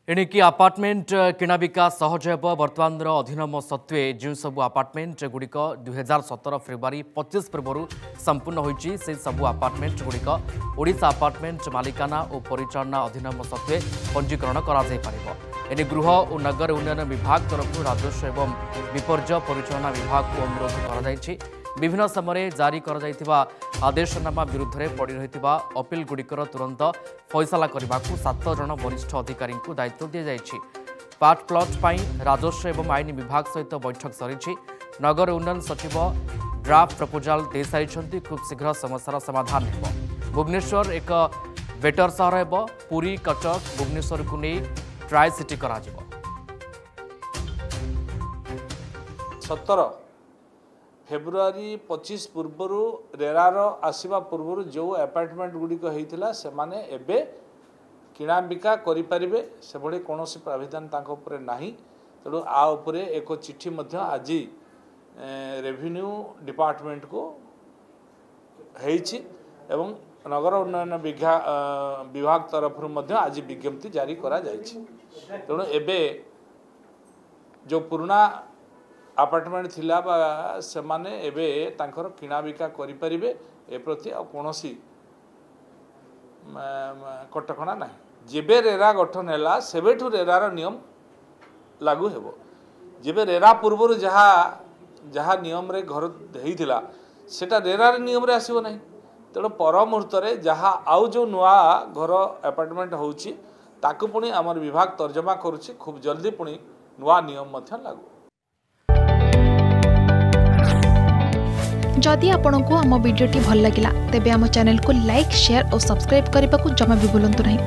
एणिकी apartment किणाबिका सहज हेब बर्तमान अधिनियम सत्वे जो सब आपार्टमेंट गुड़िक 2017 फेब्रुआरी 25 पूर्व संपूर्ण होती से सबू आपार्टमेंट गुड़िक ओडिशा आपार्टमेंट मालिकाना और परिचालना अधिनियम सत्वे पंजीकरण कर गृह और नगर उन्नयन विभाग तरफ राजस्व एवं विपर्य परिचालना विभाग को अनुरोध कर विभिन्न समय जारी आदेशनामा विरुद्ध में पड़ रही अपील गुड़िकर तुरंत फैसला करने को 7 जन वरिष्ठ अधिकारी को दायित्व दी जाएगी। पार्ट प्लॉट पर राजस्व एवं आईन विभाग सहित बैठक सरी नगर उन्नयन सचिव ड्राफ्ट प्रपोजाल दे सारी खूब शीघ्र समस्यार समाधान हो। भुवनेश्वर एक बेटर सहर हो। पुरी कटक भुवनेश्वर को नहीं ट्राई सिटी करा 17 फेब्रुआरी 25 पूर्वर रेरार आसवा पूर्व जो अपार्टमेंट गुड़िक होता से माने एबे किणा बिका करें से भली कौन प्रावधान ना तेणु आउे एक चिठी आज रेवेन्यू डिपार्टमेंट को एवं नगर उन्नयन विभाग तरफ आज विज्ञप्ति जारी करा तेणु एबे जो पुराना आपार्टमेंट थिला बा से माने एबे तांकर किणा बिका करि परिबे ए प्रति कोनोसी कटकणा ना जेबे रेरा गठन हैला सेबेठु रेरार नियम लागू हेबो। जेबे रेरा पूर्व जहा नियम रे घर हेइथिला सेटा रेरार नियम रे आसीबो नै तेणु पर मुहूर्त रे जहा आउ जो नुआ घर अपार्टमेंट होउची ताकु पुणी आमर विभाग तर्जमा करूची खूब जल्दी पुणी नुआ नियम मध्य लागू। जदि आपंक आम भिडी भल लगा तेब आम चैनल को लाइक शेयर और सब्सक्राइब करने को जमा भी भूलु नहीं।